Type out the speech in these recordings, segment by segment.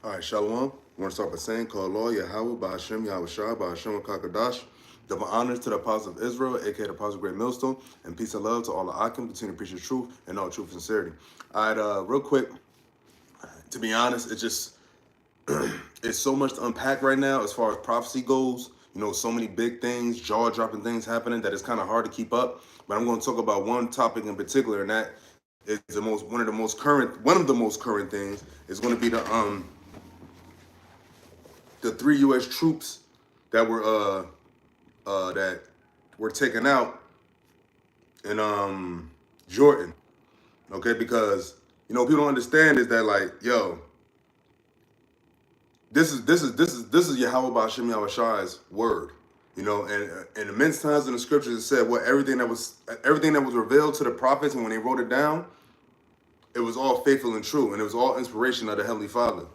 All right, Shalom. I want to start by saying, call Lord Yahweh, Bahashem, Yahawashi, Bahashem, Kakadash. Double honors to the Apostle of Israel, aka the Apostle of Great Millstone, and peace and love to all the Akim. Continue to preach the truth and all truth and sincerity. All right, real quick, to be honest, it's just, it's so much to unpack right now as far as prophecy goes. You know, so many big things, jaw-dropping things happening that it's kind of hard to keep up. But I'm going to talk about one topic in particular, and that is one of the most current things is going to be the 3 U.S. troops that were taken out in Jordan. Okay, because people don't understand is that, like, yo, this is Yahweh Ba'Shem Yahawashi word. And immense times in the scriptures it said everything that was revealed to the prophets, and when they wrote it down, it was all faithful and true, and it was all inspiration of the Heavenly Father,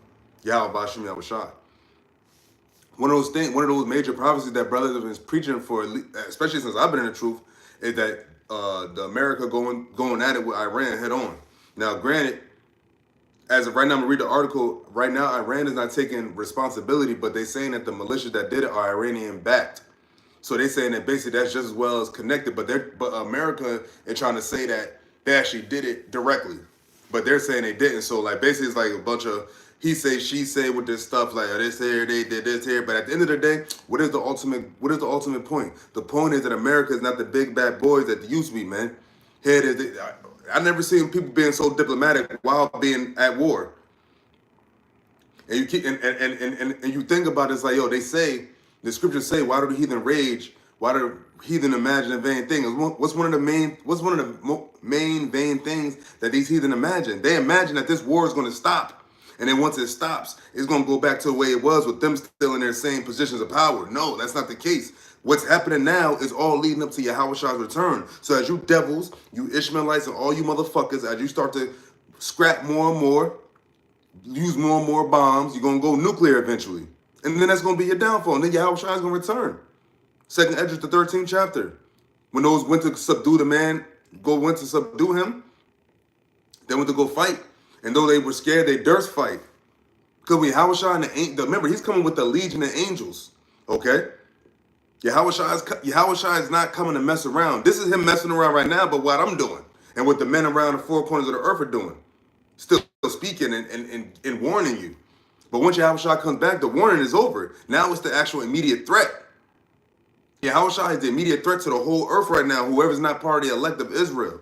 Yahweh Ba'Shem Yahawashi. One of those major prophecies that brothers have been preaching for, especially since I've been in the truth, is that the America going at it with Iran head on. Now, granted, as of right now, I'm gonna read the article. Right now, Iran is not taking responsibility, but they're saying that the militia that did it are Iranian backed. So they're saying that basically that's just as well as connected. But America is trying to say that they actually did it directly, but they're saying they didn't. So like basically it's like a bunch of he say she say with this stuff, like, oh, this here, they did this here. But at the end of the day, what is the ultimate point? The point is that America is not the big bad boys that they used to be, man. Here it is. I never seen people being so diplomatic while being at war. And you keep and you think about it, it's like, yo, they say, the scriptures say, why do the heathen rage? Why do heathen imagine a vain thing? What's one of the main vain things that these heathen imagine? They imagine that this war is going to stop. And then once it stops, it's going to go back to the way it was with them still in their same positions of power. No, that's not the case. What's happening now is all leading up to Yahweh's return. So as you devils, you Ishmaelites, and all you motherfuckers, as you start to scrap more and more, use more and more bombs, you're going to go nuclear eventually. And then that's going to be your downfall. And then Yahweh is going to return. Second Esdras, the 13th chapter. When those went to subdue the man, went to subdue him, they went to go fight. And though they were scared, they durst fight. Because when Yahawashi remember, he's coming with the legion of angels. Okay? Yahawashi is not coming to mess around. This is him messing around right now, but what I'm doing. And what the men around the four corners of the earth are doing. Still speaking and warning you. But once Yahawashi comes back, the warning is over. Now it's the actual immediate threat. Yahawashi is the immediate threat to the whole earth right now, whoever's not part of the elect of Israel.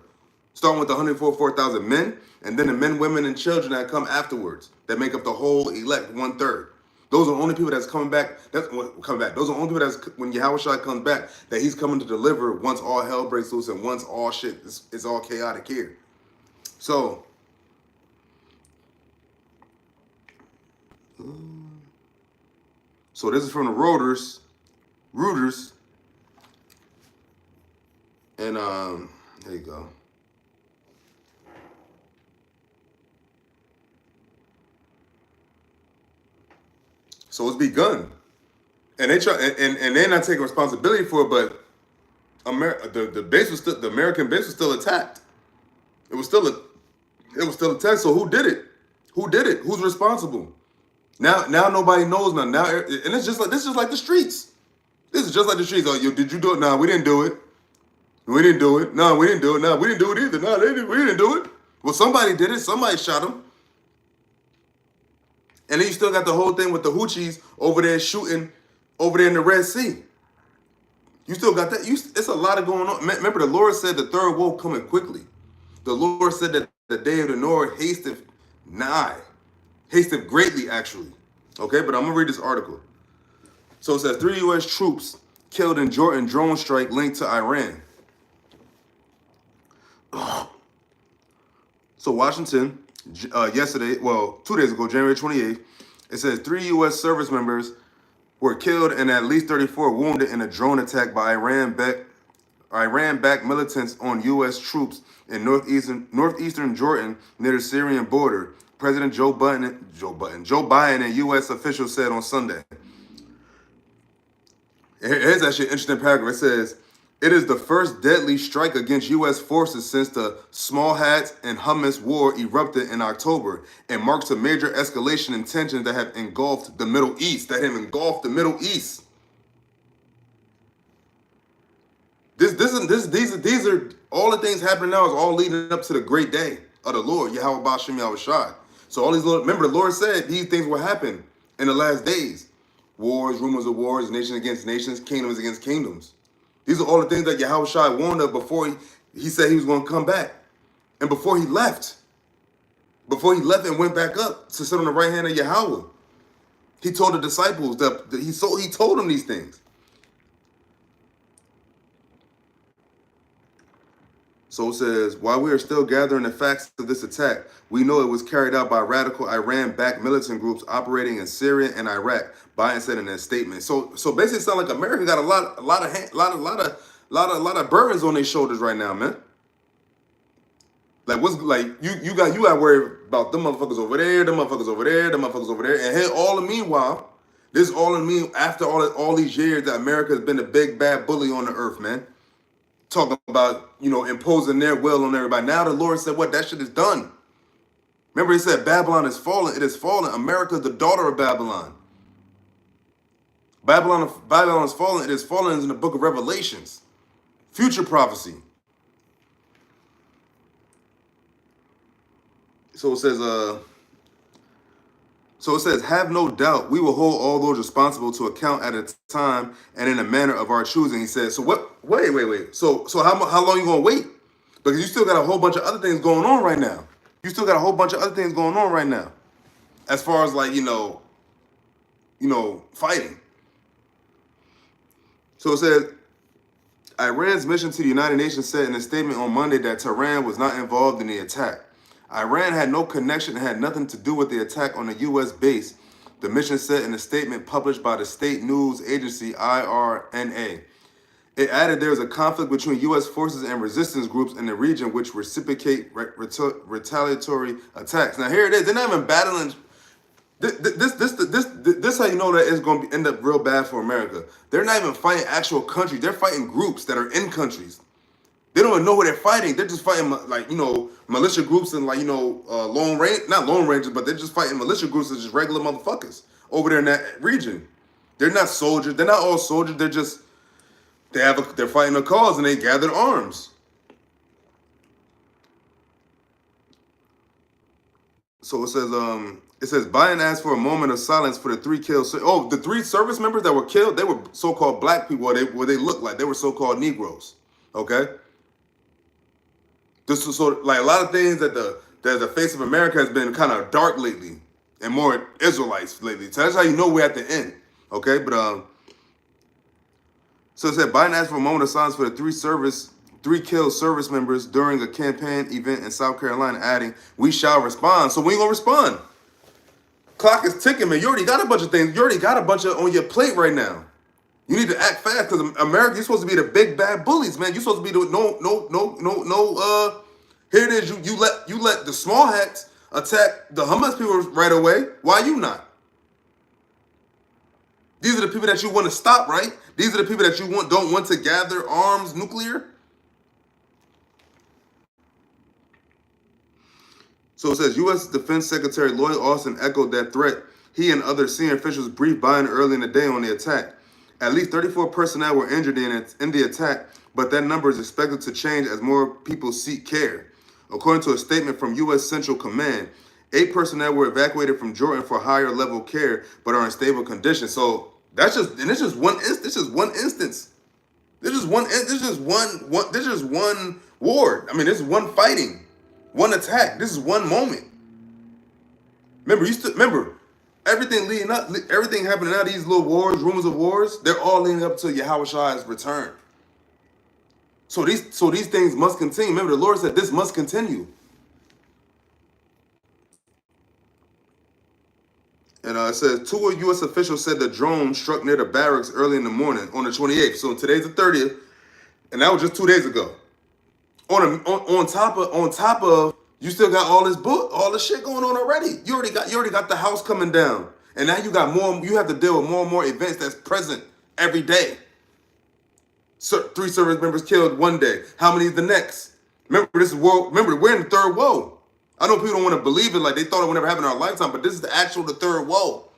Starting with the 144,000 men, and then the men, women, and children that come afterwards, that make up the whole elect, 1/3. Those are the only people that's coming back. Those are the only people that's, when Yahawashi comes back, that he's coming to deliver once all hell breaks loose and once all shit is all chaotic here. So this is from the Reuters, and there you go. So it's begun, and they try, and they're not taking responsibility for it. But the American base was still attacked. It was still attacked. So who did it? Who's responsible? Now nobody knows nothing. Now, and it's just like this is like the streets. This is just like the streets. Oh, did you do it? No, we didn't do it. We didn't do it. No, we didn't do it. No, we didn't do it either. No, we didn't do it. Well, somebody did it. Somebody shot him. And then you still got the whole thing with the Houthis over there shooting over there in the Red Sea. You still got that. It's a lot of going on. Remember, the Lord said the third woe coming quickly. The Lord said that the day of the Lord hasteth nigh. Hasteth greatly, actually. Okay, but I'm going to read this article. So it says, 3 U.S. troops killed in Jordan drone strike linked to Iran. So Washington, yesterday, 2 days ago, January 28th, it says 3 U.S. service members were killed and at least 34 wounded in a drone attack by Iran-backed militants on U.S. troops in northeastern Jordan near the Syrian border. President Joe Biden and U.S. officials said on Sunday. Here's actually an interesting paragraph. It says, It is the first deadly strike against U.S. forces since the Small Hats and Hummus War erupted in October, and marks a major escalation in tensions that have engulfed the Middle East. These are all the things happening now is all leading up to the great day of the Lord, YAHAWASHI'S. So all these little, remember the Lord said these things will happen in the last days. Wars, rumors of wars, nations against nations, kingdoms against kingdoms. These are all the things that Yahushua warned of before he said he was going to come back. And before he left and went back up to sit on the right hand of Yahweh, he told the disciples that he told them these things. So it says, while we are still gathering the facts of this attack, we know it was carried out by radical Iran-backed militant groups operating in Syria and Iraq. Biden said in a statement. So basically, it sounds like America got a lot of burdens on their shoulders right now, man. Like what's like you got to worry about them motherfuckers over there, them motherfuckers over there, them motherfuckers over there, and here all the meanwhile, this all in me after all these years that America has been the big bad bully on the earth, man. Talking about, imposing their will on everybody. Now the Lord said, what? That shit is done. Remember he said, Babylon is fallen. It is fallen. America is the daughter of Babylon. Babylon is fallen. It is fallen in the book of Revelations. Future prophecy. So it says, have no doubt we will hold all those responsible to account at a time and in a manner of our choosing. He said, so what? Wait. So how long you going to wait? Because you still got a whole bunch of other things going on right now. As far as like, fighting. So it says, Iran's mission to the United Nations said in a statement on Monday that Tehran was not involved in the attack. Iran had no connection and had nothing to do with the attack on the U.S. base, the mission said in a statement published by the state news agency IRNA. It added there is a conflict between U.S. forces and resistance groups in the region which reciprocate retaliatory attacks. Now here it is. They're not even battling. This how you know that it's going to end up real bad for America. They're not even fighting actual countries. They're fighting groups that are in countries. They don't even know who they're fighting. They're just fighting like, militia groups and like, not lone rangers, but they're just fighting militia groups as just regular motherfuckers over there in that region. They're not soldiers. They're not all soldiers. They're fighting a cause and they gathered arms. So it says Biden asked for a moment of silence for the 3 killed. The 3 service members that were killed, they were so-called black people. What they looked like. They were so-called Negroes. Okay. This is like a lot of things that the face of America has been kind of dark lately, and more Israelites lately. So that's how you know we're at the end. Okay, but so it said Biden asked for a moment of silence for the 3 killed service members during a campaign event in South Carolina, adding, "We shall respond." So we ain't gonna respond. Clock is ticking, man. You already got a bunch of things. You already got a bunch of on your plate right now. You need to act fast because America, you're supposed to be the big bad bullies, man. You're supposed to be the no. Here it is. You let the small hats attack the Hamas people right away. Why you not? These are the people that you want to stop, right? These are the people that you don't want to gather arms nuclear. So it says U.S. Defense Secretary Lloyd Austin echoed that threat. He and other senior officials briefed Biden early in the day on the attack. At least 34 personnel were injured in the attack, but that number is expected to change as more people seek care. According to a statement from U.S. Central Command, 8 personnel were evacuated from Jordan for higher level care, but are in stable condition. So that's just one instance. This is one war. I mean, this is one fighting, one attack. This is one moment. Remember. Everything leading up, everything happening now, these little wars, rumors of wars, they're all leading up to Yahushua return. So these things must continue. Remember, the Lord said this must continue. And it says 2 U.S. officials said the drone struck near the barracks early in the morning on the 28th. So today's the 30th, and that was just 2 days ago. On top of. You still got all this shit going on already. You already got the house coming down. And now you have to deal with more and more events that's present every day. 3 service members killed one day. How many the next? Remember, this is world. Remember, we're in the third woe. I know people don't want to believe it, like they thought it would never happen in our lifetime, but this is the third woe.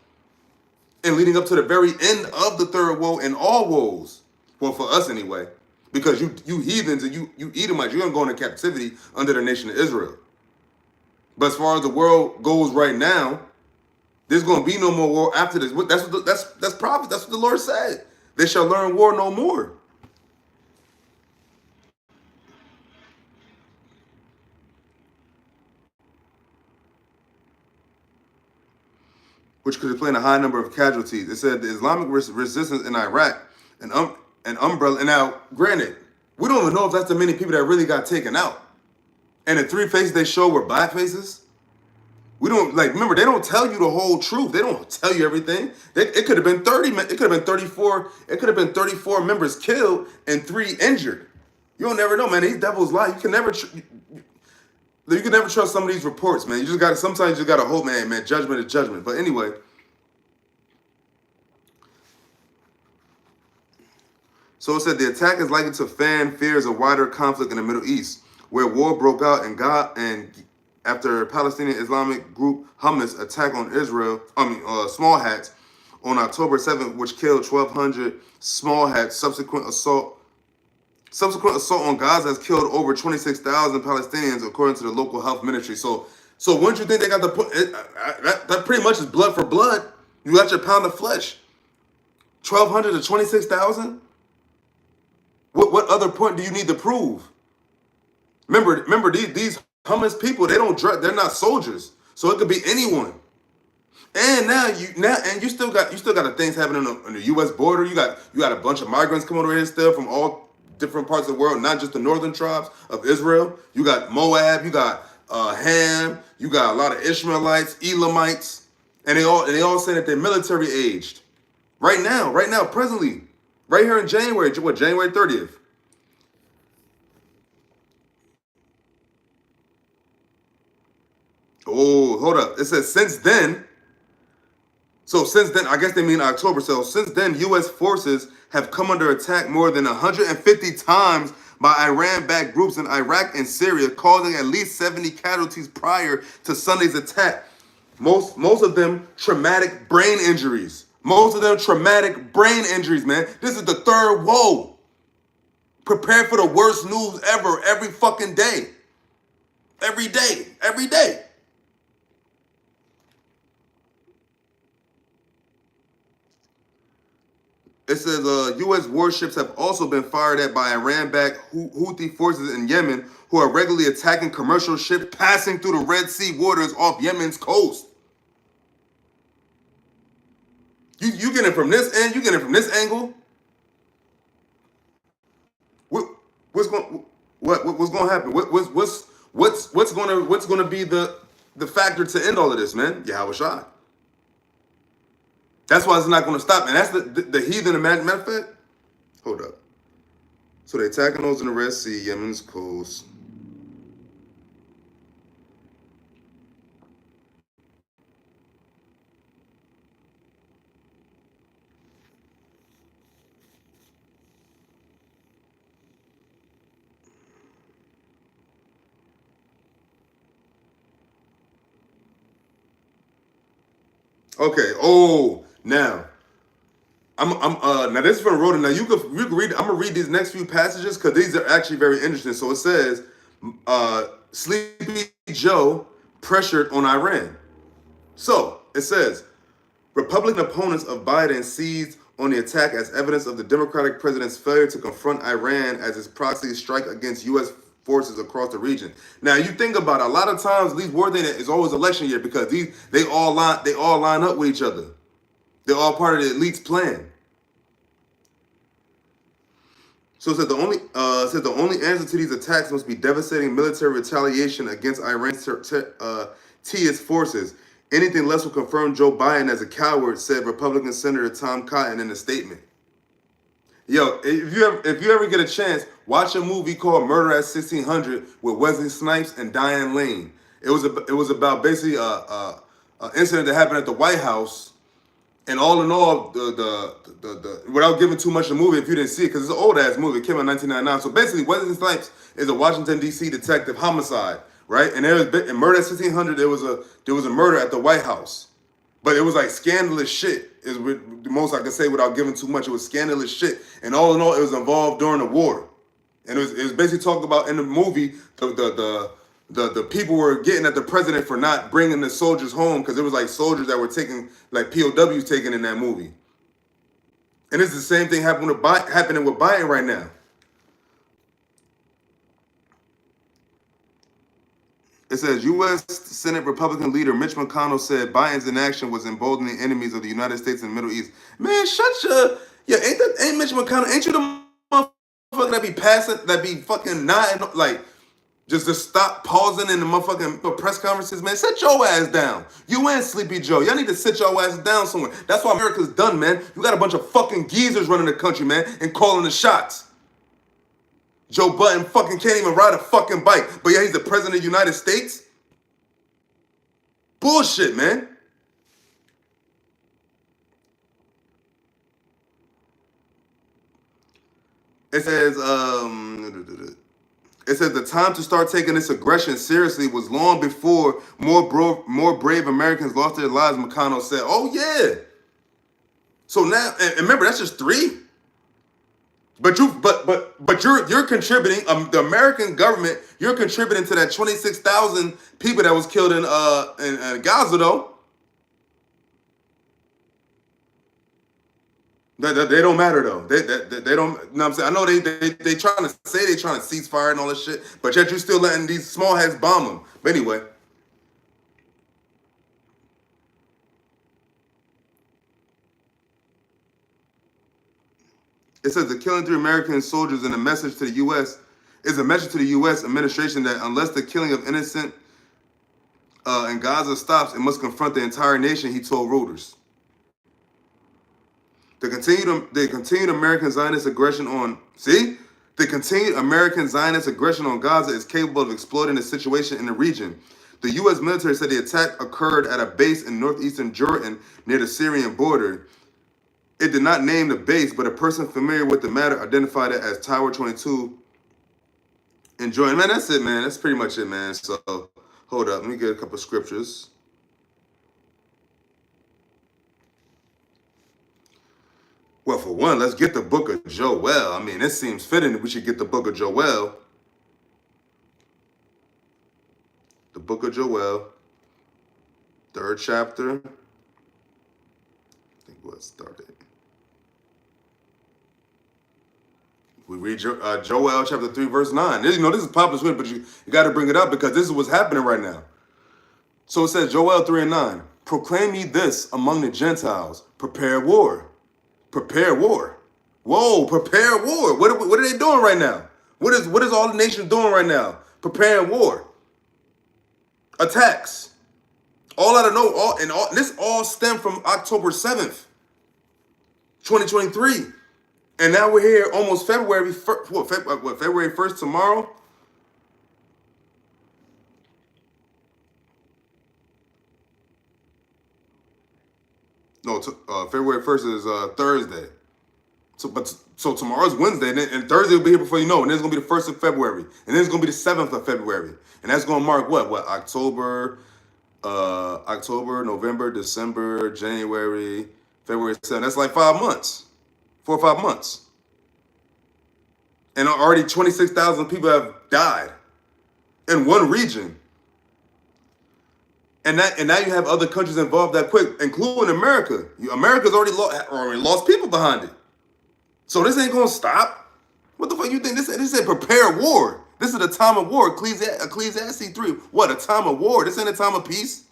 And leading up to the very end of the third woe and all woes. Well, for us anyway. Because you heathens and you Edomites, you're gonna go into captivity under the nation of Israel. But as far as the world goes right now, there's gonna be no more war after this. That's prophet. That's what the Lord said. They shall learn war no more. Which could explain a high number of casualties. It said the Islamic resistance in Iraq, an umbrella. And now, granted, we don't even know if that's the many people that really got taken out. And the 3 faces they showed were black faces. We don't, like, remember, they don't tell you the whole truth. They don't tell you everything. It could have been 30, it could have been 34, it could have been 34 members killed and 3 injured. You don't never know, man. These devils lie. You can never trust some of these reports, man. Sometimes you just gotta hope, man, judgment is judgment. But anyway. So it said the attack is likely to fan fears of wider conflict in the Middle East, where war broke out after Palestinian Islamic group Hamas attack on Israel, small hats, on October 7th, which killed 1,200 small hats. Subsequent assault on Gaza has killed over 26,000 Palestinians, according to the local health ministry. So wouldn't you think they got the put? That pretty much is blood for blood. You got your pound of flesh. 1,200 to 26,000. What other point do you need to prove? Remember these Hamas people, they're not soldiers, so it could be anyone. And you still got the things happening on the U.S. border. You got a bunch of migrants coming over here still from all different parts of the world, not just the northern tribes of Israel. You got Moab, you got Ham, you got a lot of Ishmaelites, Elamites, and they all say that they're military aged. Right now, presently, right here in January, January 30th. Oh, hold up. It says since then. So since then, I guess they mean October. So since then, U.S. forces have come under attack more than 150 times by Iran-backed groups in Iraq and Syria, causing at least 70 casualties prior to Sunday's attack. Most of them traumatic brain injuries. Man. This is the third woe. Prepare for the worst news ever every fucking day. Every day. It says U.S. warships have also been fired at by Iran-backed Houthi forces in Yemen, who are regularly attacking commercial ships passing through the Red Sea waters off Yemen's coast. You get it from this end, you get it from this angle. What's going to happen? What's going to be the factor to end all of this, man? YAHAWASHI. That's why it's not going to stop. And that's the heathen. Matter of fact, hold up. So they're attacking those in the Red Sea, Yemen's coast. Okay. Oh, now now this is from Rhoda. Now you can read. I'm gonna read these next few passages because these are actually very interesting. So it says, Sleepy Joe pressured on Iran. So it says, Republican opponents of Biden seized on the attack as evidence of the Democratic president's failure to confront Iran as its proxy strike against U.S. forces across the region. Now you think about it, a lot of times these war thing is always election year because they all line up with each other. They're all part of the elite's plan. So it said the only answer to these attacks must be devastating military retaliation against Iran's T.S. forces. Anything less will confirm Joe Biden as a coward, said Republican Senator Tom Cotton in a statement. Yo, if you ever get a chance, watch a movie called Murder at 1600 with Wesley Snipes and Diane Lane. It was about basically an incident that happened at the White House, And all in all, without giving too much of the movie, if you didn't see it, because it's an old ass movie, it came out in 1999. So basically, Wesley Snipes is a Washington D.C. detective, homicide, right? And there was in Murder at 1600. There was a murder at the White House, but it was like scandalous shit. Is the most I can say without giving too much. It was scandalous shit, and all in all, it was involved during the war, and it was basically talking about in the movie the people were getting at the president for not bringing the soldiers home because it was like soldiers that were taking, like POWs taken in that movie. And it's the same thing happening with Biden right now. It says U.S. Senate Republican leader Mitch McConnell said Biden's inaction was emboldening enemies of the United States and the Middle East. Man, shut your ain't Mitch McConnell, ain't you the motherfucker that be passing, that be fucking nodding like just stop pausing in the motherfucking press conferences, man. Sit your ass down. You and Sleepy Joe. Y'all need to sit your ass down somewhere. That's why America's done, man. You got a bunch of fucking geezers running the country, man, and calling the shots. Joe Budden fucking can't even ride a fucking bike, but yeah, he's the president of the United States? Bullshit, man. It says, the time to start taking this aggression seriously was long before more brave Americans lost their lives, McConnell said. Oh, yeah. So now, and remember, that's just 3. But you're contributing, the American government, you're contributing to that 26,000 people that was killed in Gaza, though. They don't matter though. They don't. You know what I'm saying? I know they trying to say they trying to cease fire and all this shit, but yet you still letting these small heads bomb them. But anyway, it says the killing 3 American soldiers in a message to the U.S. is a message to the U.S. administration that unless the killing of innocent in Gaza stops, it must confront the entire nation. He told Reuters. The continued American Zionist aggression on Gaza is capable of exploiting the situation in the region. The U.S. military said the attack occurred at a base in northeastern Jordan near the Syrian border. It did not name the base, but a person familiar with the matter identified it as Tower 22 in Jordan. Man, that's it, man. That's pretty much it, man. So, hold up. Let me get a couple of scriptures. Well, for one, let's get the book of Joel. I mean, it seems fitting that we should get the book of Joel. The book of Joel, 3rd chapter. I think what started. We read Joel chapter 3, verse 9. This is popular scripture, but you got to bring it up because this is what's happening right now. So it says, Joel 3 and 9, proclaim ye this among the Gentiles, prepare war. Prepare war. Whoa, prepare war. What are they doing right now? What is all the nations doing right now? Preparing war. Attacks. All out of nowhere. This all stemmed from October 7th, 2023. And now we're here almost February 1st. February 1st tomorrow? No, February 1st is Thursday. So tomorrow's Wednesday, and Thursday will be here before you know. And then it's gonna be the 1st of February, and then it's gonna be the 7th of February, and that's gonna mark what October, November, December, January, February 7th. That's like 5 months, 4 or 5 months, and already 26,000 people have died in one region. And now you have other countries involved that quick, including America. America's already lost people behind it. So this ain't gonna stop. What the fuck you think? This said prepare war. This is a time of war. Ecclesiastes 3. What, a time of war? This ain't a time of peace.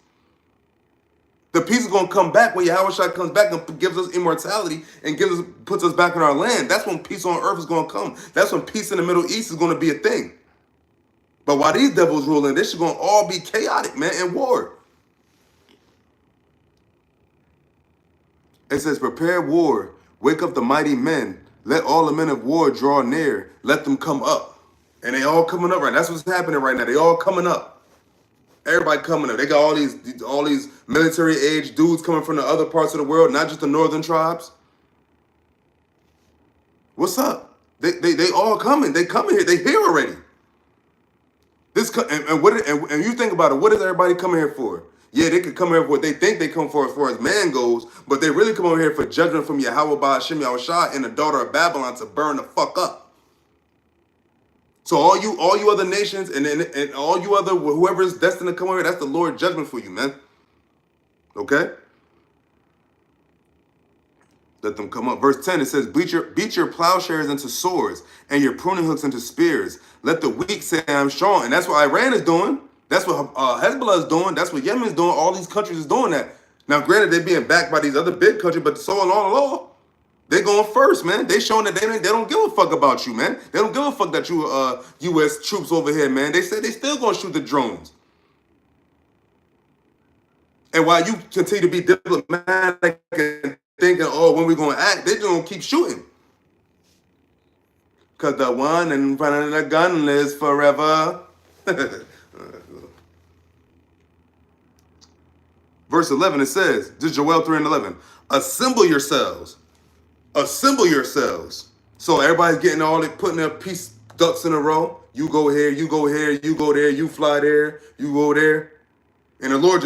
The peace is gonna come back when YAHAWASHI comes back and gives us immortality and puts us back in our land. That's when peace on earth is gonna come. That's when peace in the Middle East is gonna be a thing. But while these devils ruling, this is gonna all be chaotic, man, and war. It says, prepare war, wake up the mighty men, let all the men of war draw near, let them come up. And they all coming up right now. That's what's happening right now. They all coming up. Everybody coming up. They got all these military age dudes coming from the other parts of the world, not just the northern tribes. What's up? They all coming. They coming here. They here already. And you think about it. What is everybody coming here for? Yeah, they could come here for what they think they come for as far as man goes, but they really come over here for judgment from YAHAWASHI'S and the daughter of Babylon to burn the fuck up. So all you other nations and all you other whoever is destined to come over here, that's the Lord's judgment for you, man. Okay? Let them come up. Verse 10, it says, beat your plowshares into swords and your pruning hooks into spears. Let the weak say I'm strong. And that's what Iran is doing. That's what Hezbollah is doing. That's what Yemen is doing. All these countries is doing that. Now, granted, they're being backed by these other big countries, but so on, they going first, man. They showing that they don't give a fuck about you, man. They don't give a fuck that you U.S. troops over here, man. They said they still gonna shoot the drones. And while you continue to be diplomatic and thinking, oh, when we gonna act, they just gonna keep shooting. Cause the one in front of the gun lives forever. Verse 11, it says, this is Joel 3:11. Assemble yourselves. Assemble yourselves. So everybody's getting all it, putting their piece ducks in a row. You go here, you go here, you go there, you fly there, you go there. And the Lord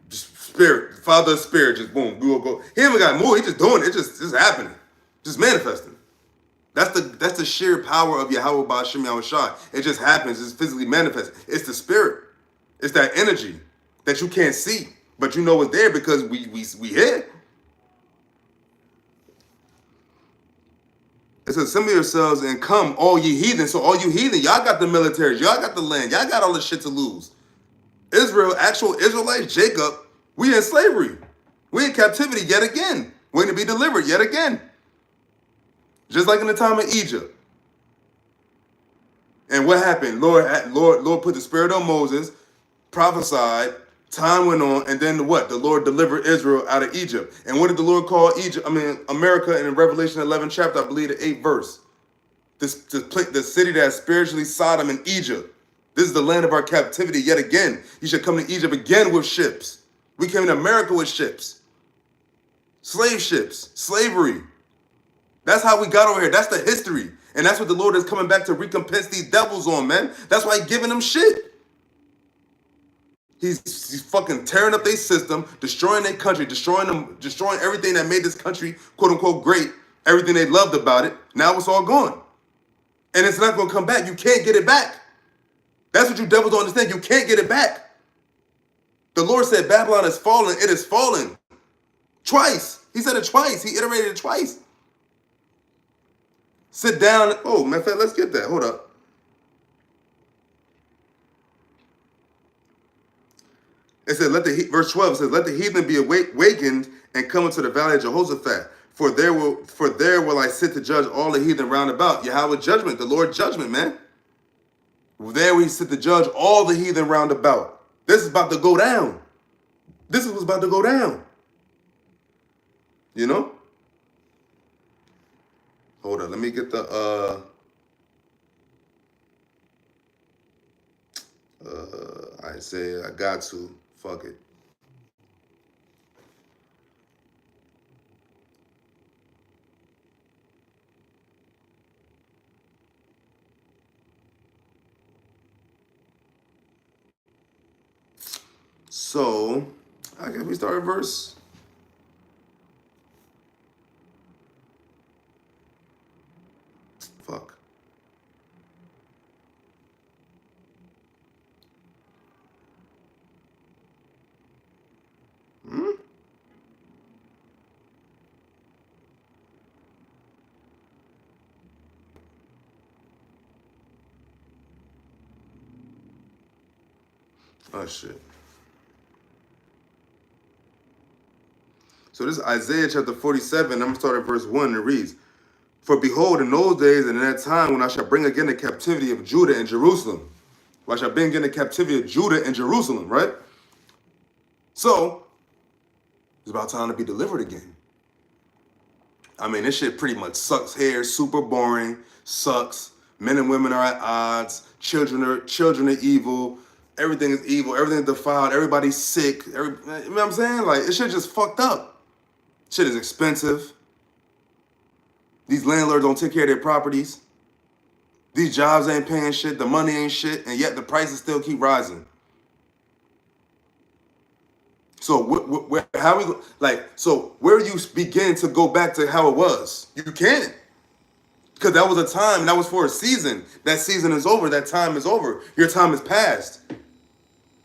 just spirit, Father of Spirit, just boom, we will go. He haven't got more, he just doing it, just happening. Just manifesting. That's the sheer power of Yahweh Ba'Shem Yahushai. It just happens, it's physically manifested. It's the spirit. It's that energy that you can't see, but you know it's there because we here. It says, assemble yourselves and come, all ye heathen. So all you heathen, y'all got the militaries, y'all got the land, y'all got all the shit to lose. Israel, actual Israelites, Jacob, we in slavery. We in captivity yet again. Waiting to be delivered yet again. Just like in the time of Egypt. And what happened? Lord put the spirit on Moses, prophesied, time went on, and then what? The Lord delivered Israel out of Egypt. And what did the Lord call America in Revelation 11 chapter, I believe the 8th verse? The city that's spiritually Sodom and Egypt. This is the land of our captivity yet again. You should come to Egypt again with ships. We came to America with ships. Slave ships. Slavery. That's how we got over here. That's the history. And that's what the Lord is coming back to recompense these devils on, man. That's why he's giving them shit. He's fucking tearing up their system, destroying their country, destroying everything that made this country, quote unquote, great, everything they loved about it. Now it's all gone. And it's not going to come back. You can't get it back. That's what you devils don't understand. You can't get it back. The Lord said Babylon is fallen. It is fallen. Twice. He said it twice. He iterated it twice. Sit down. Oh, matter of fact, let's get that. Hold up. It said, verse 12 says, let the heathen be awakened and come into the valley of Jehoshaphat. For there will I sit to judge all the heathen round about. Yahweh judgment, the Lord judgment, man. There we sit to judge all the heathen round about. This is about to go down. This is what's about to go down. You know? Hold on, let me get the I say I got to. Fuck it. So, I guess we start at verse. Fuck. Oh, shit. So this is Isaiah chapter 47. I'm going to start at verse 1, and it reads, for behold, in those days and in that time when I shall bring again the captivity of Judah and Jerusalem. When I shall bring again the captivity of Judah and Jerusalem, right? So, it's about time to be delivered again. I mean, this shit pretty much sucks here. Super boring. Sucks. Men and women are at odds. Children are evil. everything is evil, everything is defiled, everybody's sick. You know what I'm saying? Like, it shit just fucked up. Shit is expensive. These landlords don't take care of their properties. These jobs ain't paying shit. The money ain't shit. And yet the prices still keep rising. So where you begin to go back to how it was? You can't. Because that was a time, and that was for a season. That season is over. That time is over. Your time is past.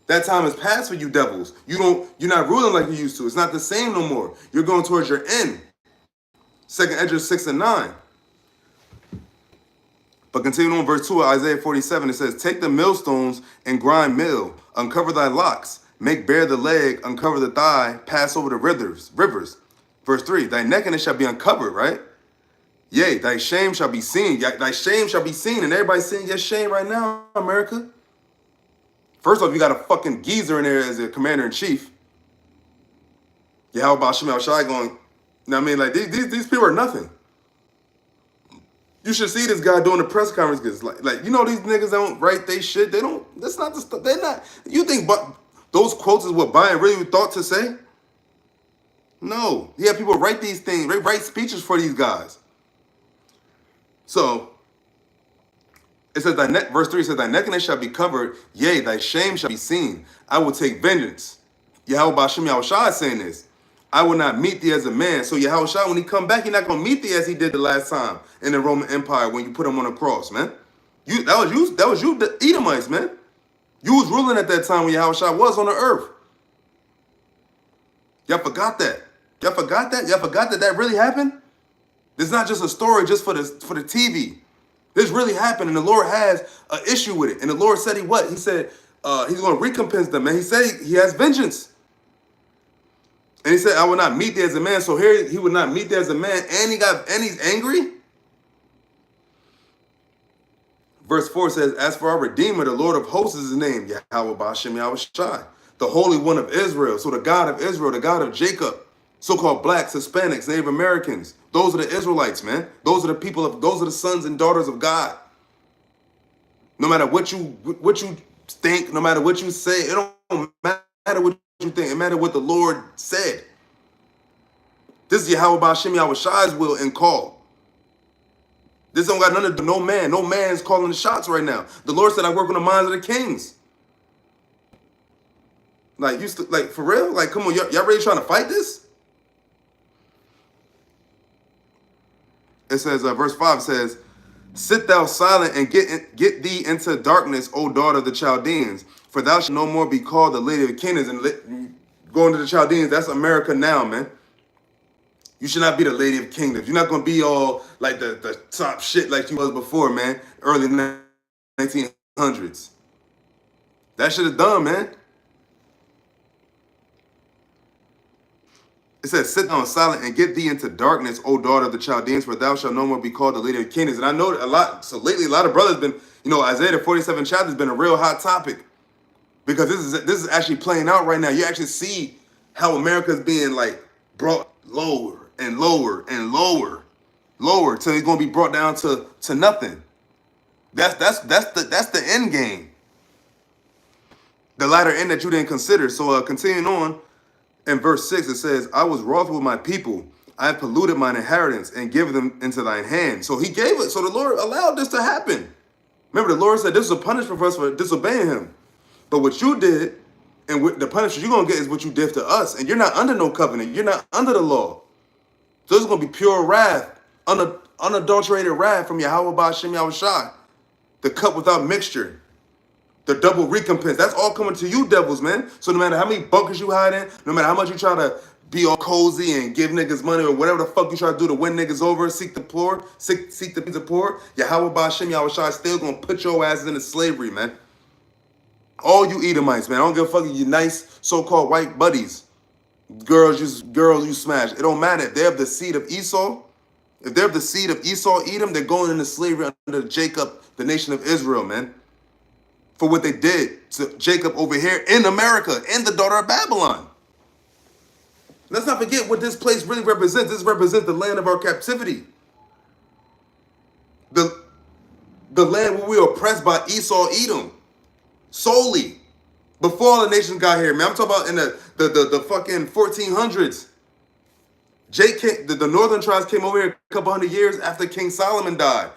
That time is past for you devils. You're not ruling like you used to. It's not the same no more. You're going towards your end. 2nd Ezra 6 and 9. But continuing on verse 2 of Isaiah 47, it says, take the millstones and grind mill, uncover thy locks, make bare the leg, uncover the thigh, pass over the rivers. Verse 3, thy nakedness shall be uncovered, right? Yea, thy shame shall be seen. Thy shame shall be seen. And everybody's seeing your shame right now, America. First off, you got a fucking geezer in there as a commander-in-chief. YAHAWASHI'S going, you know what I mean? Like, these people are nothing. You should see this guy doing the press conference, because like you know, these niggas don't write they shit. They don't, that's not the stuff. They're not, you think those quotes is what Biden really thought to say? No. He had people write these things. They write speeches for these guys. So, it says, verse 3 says, thy nakedness shall be covered, yea, thy shame shall be seen. I will take vengeance. YAHAWASHI'S is saying this. I will not meet thee as a man. So YAHAWASHI, when he come back, he's not going to meet thee as he did the last time in the Roman Empire when you put him on a cross, man. That was you, the Edomites, man. You was ruling at that time when YAHAWASHI was on the earth. Y'all forgot that. Y'all forgot that? Y'all forgot that that really happened? This is not just a story just for the TV. This really happened, and the Lord has an issue with it. And the Lord said He said he's going to recompense them, man. He said he has vengeance. And he said, I will not meet thee as a man. So here he would not meet thee as a man, and he's angry. Verse 4 says, as for our Redeemer, the Lord of hosts is his name, YAHAWASHI, the Holy One of Israel. So the God of Israel, the God of Jacob, so-called blacks, Hispanics, Native Americans. Those are the Israelites, man. Those are the those are the sons and daughters of God. No matter what you think, no matter what you say, it don't matter what you think. It matters what the Lord said. This is YAHAWASHI'S will and call. This don't got nothing to do. No man. No man's calling the shots right now. The Lord said, I work on the minds of the kings. Like, like, for real? Like, come on, y'all really trying to fight this? It says, verse 5 says, sit thou silent and get thee into darkness, O daughter of the Chaldeans, for thou shalt no more be called the lady of the kingdoms. And going to the Chaldeans, that's America now, man. You should not be the lady of kingdoms. You're not going to be all like the top shit like you was before, man. Early 1900s. That shit is done, man. It says, sit down silent and get thee into darkness, O daughter of the Chaldeans, for thou shalt no more be called the lady of kingdoms. And I know a lot, so lately a lot of brothers been, you know, Isaiah the 47th chapter has been a real hot topic. Because this is actually playing out right now. You actually see how America is being like brought lower and lower and lower till it's gonna be brought down to nothing. That's the end game. The latter end that you didn't consider. So continuing on. In verse 6, it says, I was wroth with my people. I have polluted mine inheritance and given them into thine hand. So he gave it. So the Lord allowed this to happen. Remember, the Lord said this is a punishment for us for disobeying him. But what you did, and what the punishment you're going to get is what you did to us. And you're not under no covenant. You're not under the law. So this is going to be pure wrath, unadulterated wrath from YAHAWASHI, the cup without mixture. The double recompense. That's all coming to you devils, man. So no matter how many bunkers you hide in, no matter how much you try to be all cozy and give niggas money or whatever the fuck you try to do to win niggas over, seek the poor, seek the poor, YAHAWASHI is still going to put your asses into slavery, man. All you Edomites, man. I don't give a fuck you nice so-called white buddies. Girls you smash. It don't matter. If they're of the seed of Esau, if they're of the seed of Esau, Edom, they're going into slavery under Jacob, the nation of Israel, man. For what they did to Jacob over here in America, in the daughter of Babylon. Let's not forget what this place really represents. This represents the land of our captivity. The land where we were oppressed by Esau, Edom, solely. Before all the nations got here, man. I'm talking about in the fucking 1400s. The northern tribes came over here a couple hundred years after King Solomon died.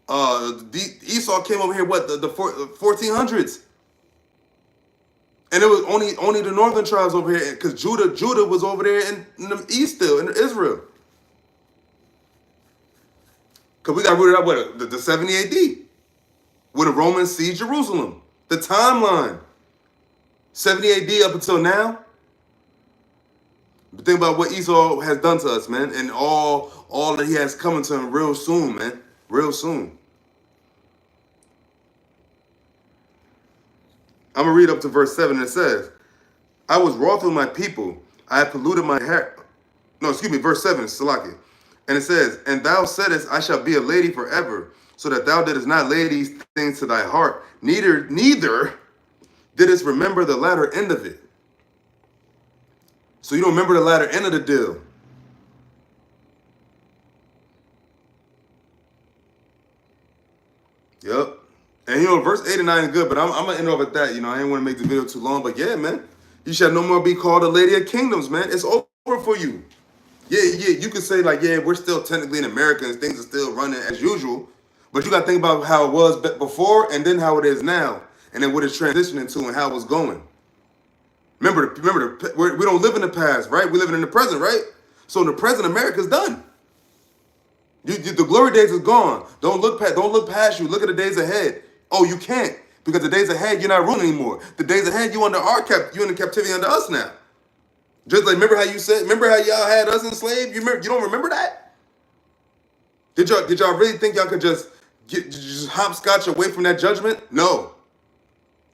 Esau came over here, what, the 1400s. And it was only the northern tribes over here, because Judah was over there in the east still, in Israel. Because we got rooted up with the 70 AD, when the Romans sieged Jerusalem. The timeline, 70 AD up until now. But think about what Esau has done to us, man, and all that he has coming to him real soon, man, real soon. I'm going to read up to verse 7. It says, I was wroth with my people. I have polluted my hair. No, excuse me, verse 7, Salaki. And it says, and thou saidest, I shall be a lady forever, so that thou didst not lay these things to thy heart, neither didst remember the latter end of it. So you don't remember the latter end of the deal. Yep. And, verse 8 and 9 is good, but I'm going to end off at that. I didn't want to make the video too long, but yeah, man. You shall no more be called a lady of kingdoms, man. It's over for you. Yeah, you could say, like, yeah, we're still technically in America and things are still running as usual, but you got to think about how it was before and then how it is now, and then what it's transitioning to and how it's going. Remember, we don't live in the past, right? We're living in the present, right? So in the present, America's done. The glory days is gone. Don't look past you. Look at the days ahead. Oh, you can't, because the days ahead you're not ruling anymore. The days ahead you in the captivity under us now. Just like remember how y'all had us enslaved? You don't remember that? Did y'all really think y'all could just hopscotch away from that judgment? No.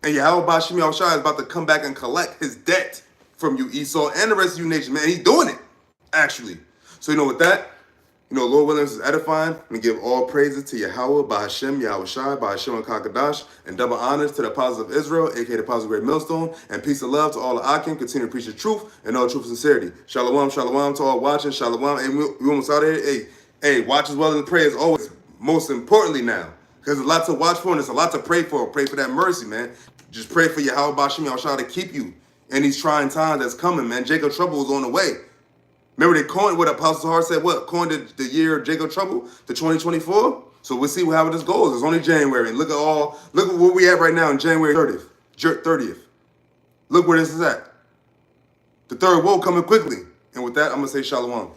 And YAHAWASHI'S is about to come back and collect his debt from you, Esau, and the rest of you nation, man. He's doing it, actually. So with that, Lord willing, this is edifying. We give all praises to Yahweh, Bahashem, Yahawashi, Bahashem and Kakadash, and double honors to the apostles of Israel, aka the apostles of Great Millstone, and peace and love to all the Akim. Continue to preach the truth and all truth and sincerity. Shalom, shalom to all watching. Shalom. Hey, we almost out of here. Hey, watch as well as pray as always. Most importantly now, because there's a lot to watch for and there's a lot to pray for. Pray for that mercy, man. Just pray for YAHAWASHI'S to keep you in these trying times that's coming, man. Jacob trouble is on the way. Remember they coined what Apostle Hart said, coined the year of Jacob trouble, the 2024? So we'll see how this goes. It's only January. And look at where we at right now in January 30th. Look where this is at. The third woe coming quickly. And with that, I'm going to say shalom.